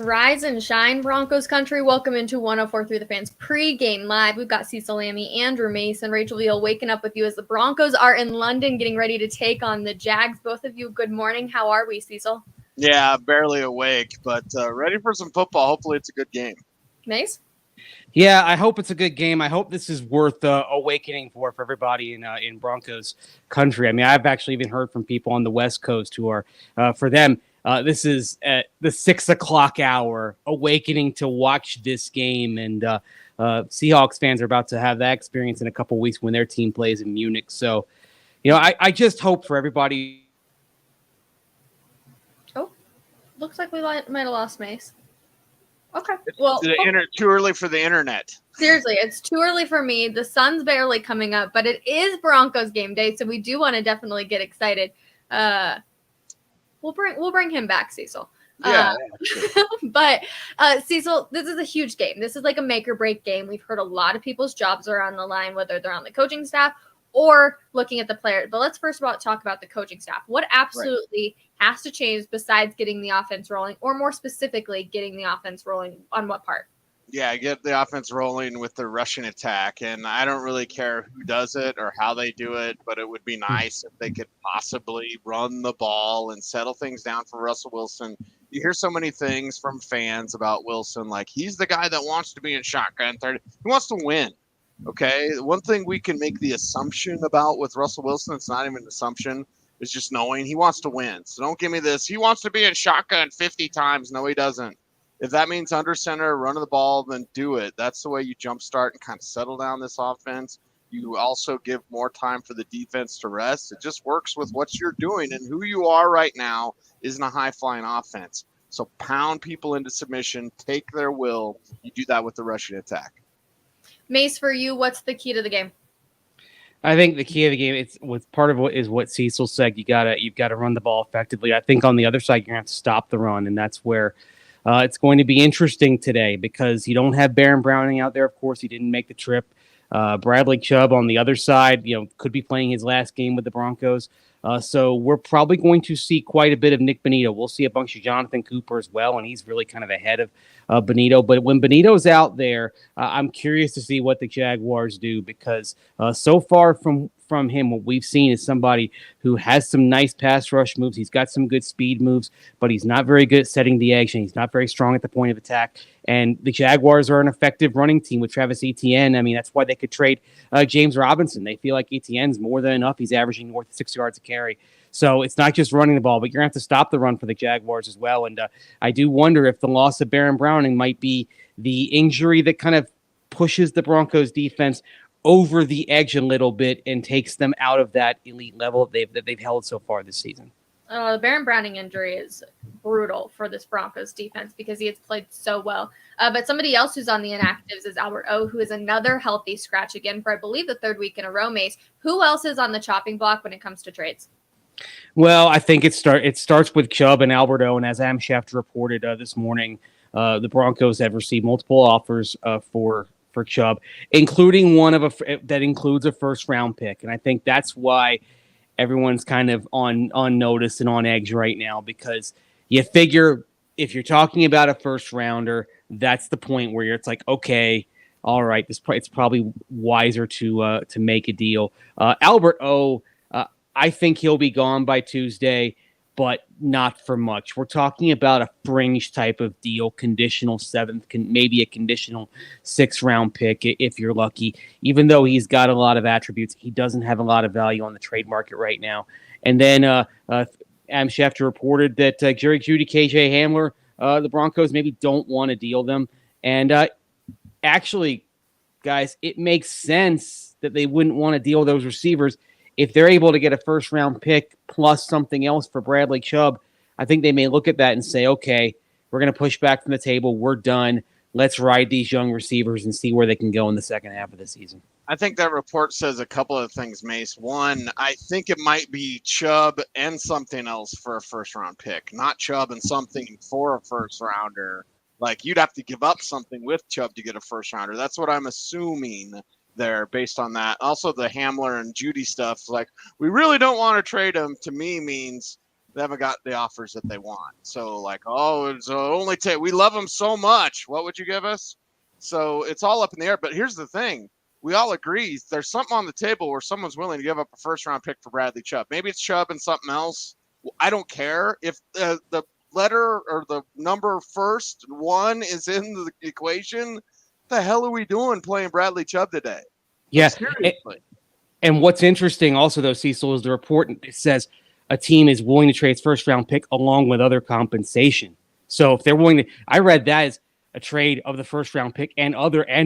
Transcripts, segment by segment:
Rise and shine, Broncos country. Welcome into 104 Through the Fans pregame live. We've got Cecil Lammy, Andrew Mase, and Rachel Veal waking up with you as the Broncos are in London getting ready to take on the Jags. Both of you, good morning. How are we, Cecil? Yeah, barely awake, but ready for some football. Hopefully it's a good game. Mase? Yeah, I hope it's a good game. I hope this is worth awakening for everybody in Broncos country. I mean, I've actually even heard from people on the West Coast who are, for them, this is at the 6 o'clock hour, awakening to watch this game. And Seahawks fans are about to have that experience in a couple weeks when their team plays in Munich. So, I just hope for everybody. Oh, looks like we might have lost Mase. Okay. Well, too early for the internet. Seriously, it's too early for me. The sun's barely coming up, but it is Broncos game day, so we do want to definitely get excited. We'll bring him back, Cecil. Yeah. But Cecil, this is a huge game. This is like a make or break game. We've heard a lot of people's jobs are on the line, whether they're on the coaching staff or looking at the players. But let's first talk about the coaching staff. What absolutely has to change besides getting the offense rolling, or more specifically, getting the offense rolling on what part? Yeah, get the offense rolling with the rushing attack. And I don't really care who does it or how they do it, but it would be nice if they could possibly run the ball and settle things down for Russell Wilson. You hear so many things from fans about Wilson, like he's the guy that wants to be in shotgun 30. He wants to win. Okay, one thing we can make the assumption about with Russell Wilson, it's not even an assumption, is just knowing he wants to win. So don't give me this. He wants to be in shotgun 50 times. No, he doesn't. If that means under center, running the ball, then do it. That's the way you jumpstart and kind of settle down this offense. You also give more time for the defense to rest. It just works with what you're doing, and who you are right now isn't a high-flying offense. So pound people into submission, take their will. You do that with the rushing attack. Mase, for you, what's the key to the game? I think the key of the game, it's part of what Cecil said. You've got to run the ball effectively. I think on the other side, you're going to have to stop the run, and that's where it's going to be interesting today because you don't have Baron Browning out there. Of course, he didn't make the trip. Bradley Chubb on the other side, could be playing his last game with the Broncos. So we're probably going to see quite a bit of Nick Bonito. We'll see a bunch of Jonathan Cooper as well, and he's really kind of ahead of Bonito. But when Bonito's out there, I'm curious to see what the Jaguars do because so far from him, what we've seen is somebody who has some nice pass rush moves. He's got some good speed moves, but he's not very good at setting the edge, and he's not very strong at the point of attack. And the Jaguars are an effective running team with Travis Etienne. I mean, that's why they could trade James Robinson. They feel like Etienne's more than enough. He's averaging north of 6 yards a carry. So it's not just running the ball, but you're going to have to stop the run for the Jaguars as well. And I do wonder if the loss of Baron Browning might be the injury that kind of pushes the Broncos defense over the edge a little bit and takes them out of that elite level that they've held so far this season. The Baron Browning injury is brutal for this Broncos defense because he has played so well. But somebody else who's on the inactives is Albert O, who is another healthy scratch again for, I believe, the third week in a row, Mase. Who else is on the chopping block when it comes to trades? Well, I think it starts with Chubb and Albert O, and as Adam Schefter reported this morning, the Broncos have received multiple offers for Chubb, including one that includes a first-round pick. And I think that's why everyone's kind of on notice and on edge right now because you figure if you're talking about a first-rounder, that's the point where it's like, okay, all right, it's probably wiser to make a deal. Albert O, I think he'll be gone by Tuesday, but not for much. We're talking about a fringe type of deal, conditional seventh, maybe a conditional 6th-round pick if you're lucky. Even though he's got a lot of attributes, he doesn't have a lot of value on the trade market right now. And then Adam Schefter reported that Jerry Jeudy, KJ Hamler, the Broncos maybe don't want to deal them. And actually, guys, it makes sense that they wouldn't want to deal those receivers. If they're able to get a first-round pick plus something else for Bradley Chubb, I think they may look at that and say, okay, we're going to push back from the table. We're done. Let's ride these young receivers and see where they can go in the second half of the season. I think that report says a couple of things, Mase. One, I think it might be Chubb and something else for a first-round pick, not Chubb and something for a first-rounder. Like, you'd have to give up something with Chubb to get a first-rounder. That's what I'm assuming there based on that. Also, the Hamler and Jeudy stuff, like, we really don't want to trade him, to me means they haven't got the offers that they want. So like, oh, it's only we love them so much. What would you give us? So it's all up in the air. But here's the thing. We all agree there's something on the table where someone's willing to give up a first-round pick for Bradley Chubb. Maybe it's Chubb and something else. I don't care. If the letter or the number first one is in the equation, what the hell are we doing playing Bradley Chubb today? Yeah. Seriously. And what's interesting also, though, Cecil, is the report. It says a team is willing to trade its first-round pick along with other compensation. So if they're willing to – I read that as a trade of the first-round pick and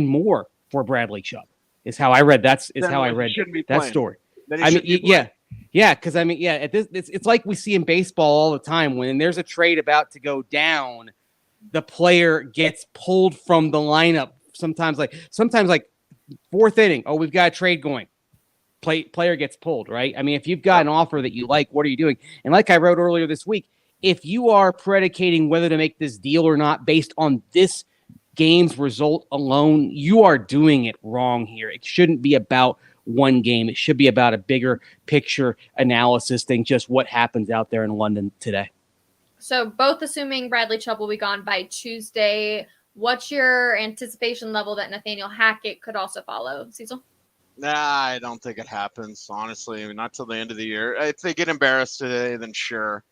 more for Bradley Chubb. Is how I read that story. I mean, yeah, because I mean, yeah, it's like we see in baseball all the time when there's a trade about to go down, the player gets pulled from the lineup. Sometimes like fourth inning, oh, we've got a trade going. Player gets pulled, right? I mean, if you've got an offer that you like, what are you doing? And like I wrote earlier this week, if you are predicating whether to make this deal or not based on this game's result alone, you are doing it wrong here. It shouldn't be about one game. It should be about a bigger picture analysis than just what happens out there in London today. So both assuming Bradley Chubb will be gone by Tuesday, what's your anticipation level that Nathaniel Hackett could also follow, Cecil? Nah, I don't think it happens, honestly. I mean, not till the end of the year. If they get embarrassed today, then sure.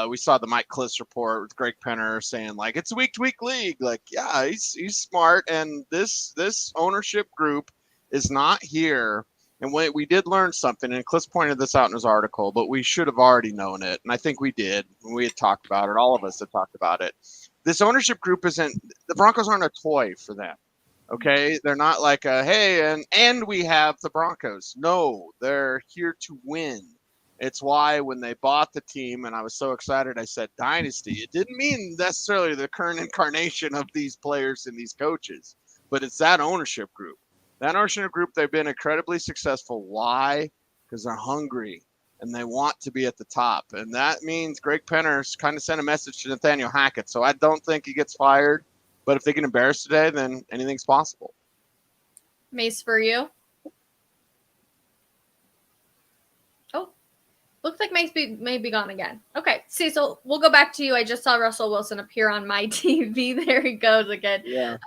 We saw the Mike Kliss report with Greg Penner saying like it's a week-to-week league. Like, yeah, he's smart, and this ownership group is not here. And we did learn something, and Kliss pointed this out in his article, but we should have already known it, and I think we did. We had talked about it. All of us had talked about it. This ownership group the Broncos aren't a toy for them. Okay, they're not like hey, and we have the Broncos. No, they're here to win. It's why when they bought the team, and I was so excited, I said dynasty. It didn't mean necessarily the current incarnation of these players and these coaches, but it's that ownership group. That ownership group, they've been incredibly successful. Why? Because they're hungry and they want to be at the top. And that means Greg Penner's kind of sent a message to Nathaniel Hackett. So I don't think he gets fired, but if they get embarrassed today, then anything's possible. Mase, for you? Looks like Mase may be gone again. Okay, Cecil, we'll go back to you. I just saw Russell Wilson appear on my TV. There he goes again. Yeah.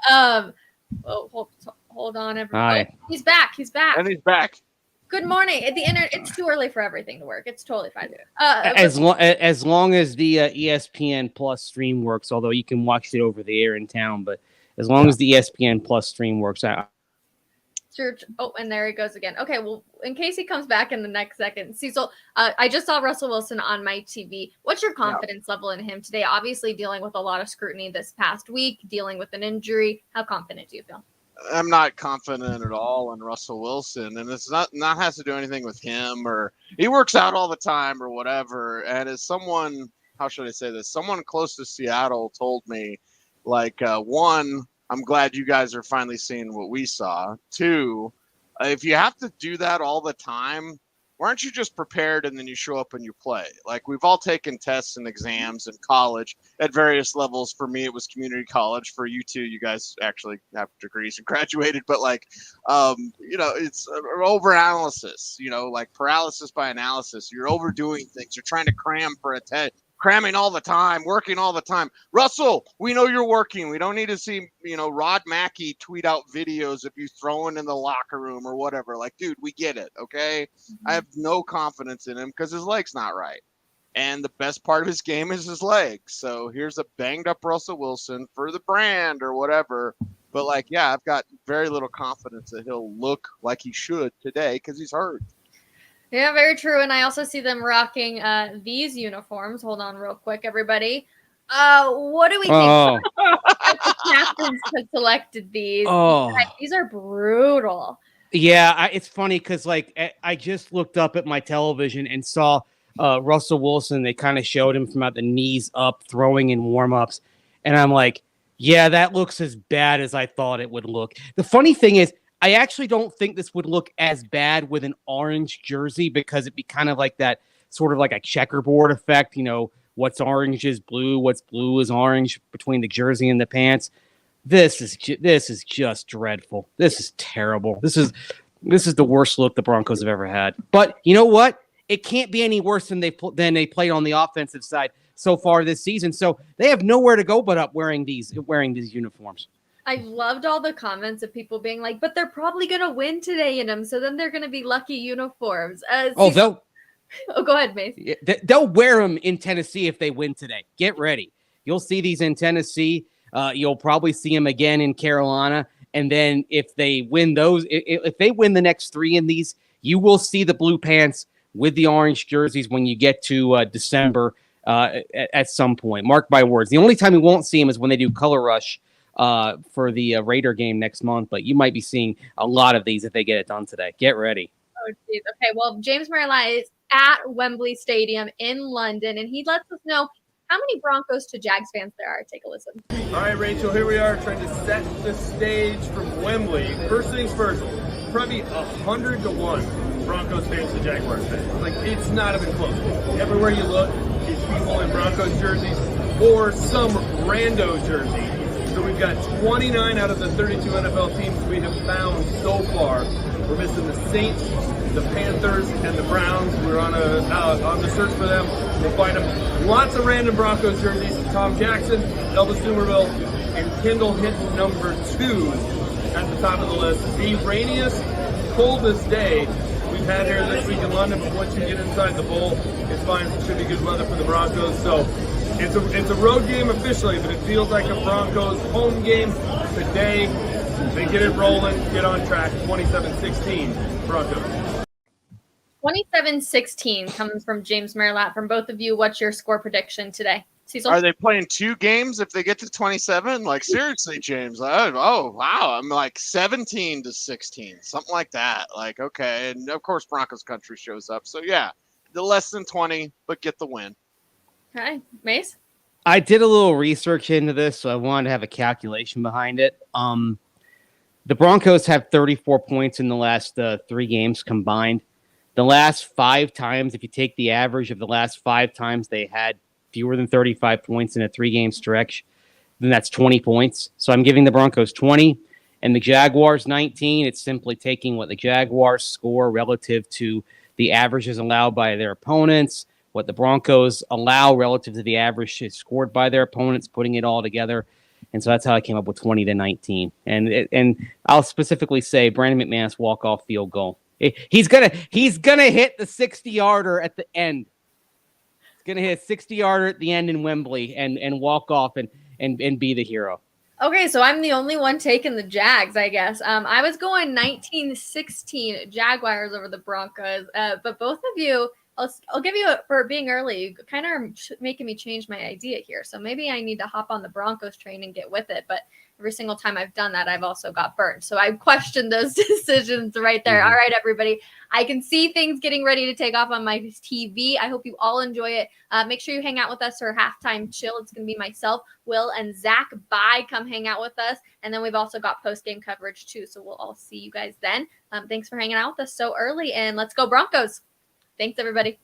Hold on, everybody. Hi. He's back. And he's back. Good morning. At the internet, it's too early for everything to work. It's totally fine. As long as the ESPN Plus stream works, although you can watch it over the air in town, but as long as the ESPN Plus stream works, Search. Oh, and there he goes again. Okay, well, in case he comes back in the next second, Cecil, I just saw Russell Wilson on my TV. What's your confidence level in him today? Obviously, dealing with a lot of scrutiny this past week, dealing with an injury. How confident do you feel? I'm not confident at all in Russell Wilson, and it's not has to do anything with him or he works out all the time or whatever. And as someone, how should I say this? Someone close to Seattle told me, like, one, I'm glad you guys are finally seeing what we saw. Two, if you have to do that all the time, why aren't you just prepared and then you show up and you play? Like, we've all taken tests and exams in college at various levels. For me, it was community college. For you two, you guys actually have degrees and graduated. But like, it's overanalysis, like paralysis by analysis. You're overdoing things. You're trying to cram for a test. Cramming all the time, working all the time. Russell, we know you're working. We don't need to see, Rod Mackey tweet out videos of you throwing in the locker room or whatever. Like, dude, we get it, okay? I have no confidence in him because his leg's not right. And the best part of his game is his legs. So here's a banged up Russell Wilson for the brand or whatever. But, I've got very little confidence that he'll look like he should today because he's hurt. Yeah, very true. And I also see them rocking these uniforms. Hold on real quick, everybody. What do we think? The captains have selected these. These are brutal. Yeah, it's funny because, I just looked up at my television and saw Russell Wilson. They kind of showed him from about the knees up, throwing in warm-ups. And I'm like, yeah, that looks as bad as I thought it would look. The funny thing is, I actually don't think this would look as bad with an orange jersey because it'd be kind of like that sort of like a checkerboard effect. What's orange is blue, what's blue is orange between the jersey and the pants. This is just dreadful. This is terrible. This is the worst look the Broncos have ever had. But you know what? it can't be any worse than they played on the offensive side so far this season. So they have nowhere to go but up wearing these uniforms. I loved all the comments of people being like, but they're probably going to win today in them. So then they're going to be lucky uniforms. Go ahead, Mase. They'll wear them in Tennessee if they win today. Get ready. You'll see these in Tennessee. You'll probably see them again in Carolina. And then if they win if they win the next 3 in these, you will see the blue pants with the orange jerseys when you get to December at some point. Mark my words. The only time you won't see them is when they do Color Rush for the Raider game next month. But you might be seeing a lot of these if they get it done today. Get ready. Oh, geez. Okay, well, James Marilat is at Wembley Stadium in London, and he lets us know how many Broncos to Jags fans there are. Take a listen. All right, Rachel, here we are trying to set the stage from Wembley. First things first, probably 100-1 Broncos fans to Jaguars fans. Like, it's not even close. Everywhere you look, it's people in Broncos jerseys or some rando jersey. So we've got 29 out of the 32 NFL teams we have found so far. We're missing the Saints, the Panthers, and the Browns. We're on the search for them. We'll find them. Lots of random Broncos jerseys. Tom Jackson, Elvis Dumerville, and Kendall Hinton number 2 at the top of the list. The rainiest, coldest day we've had here this week in London, but once you get inside the bowl, it's fine. It should be good weather for the Broncos. So it's a road game officially, but it feels like a Broncos home game today. They get it rolling, get on track. 27-16 Broncos. 27-16 comes from James Marilat. From both of you, what's your score prediction today? Cecil? Are they playing 2 games if they get to 27? Like, seriously, James. Oh, wow. I'm like 17-16, something like that. Like, okay. And, of course, Broncos country shows up. So, yeah, the less than 20, but get the win. Okay. Mase? I did a little research into this, so I wanted to have a calculation behind it. The Broncos have 34 points in the last 3 games combined. The last 5 times, if you take the average of the last 5 times they had fewer than 35 points in a 3-game stretch, then that's 20 points. So I'm giving the Broncos 20 and the Jaguars 19. It's simply taking what the Jaguars score relative to the averages allowed by their opponents, what the Broncos allow relative to the average scored by their opponents, putting it all together. And so that's how I came up with 20-19. And I'll specifically say Brandon McManus walk-off field goal. He's gonna hit the 60-yarder at the end. He's gonna hit a 60-yarder at the end in Wembley and walk off and be the hero. Okay, so I'm the only one taking the Jags, I guess. I was going 19-16 Jaguars over the Broncos, but both of you, I'll give you for being early. You kind of are making me change my idea here. So maybe I need to hop on the Broncos train and get with it. But every single time I've done that, I've also got burned. So I questioned those decisions right there. Mm-hmm. All right, everybody. I can see things getting ready to take off on my TV. I hope you all enjoy it. Make sure you hang out with us for halftime chill. It's going to be myself, Will, and Zach. Bye. Come hang out with us. And then we've also got post-game coverage too. So we'll all see you guys then. Thanks for hanging out with us so early. And let's go Broncos. Thanks, everybody.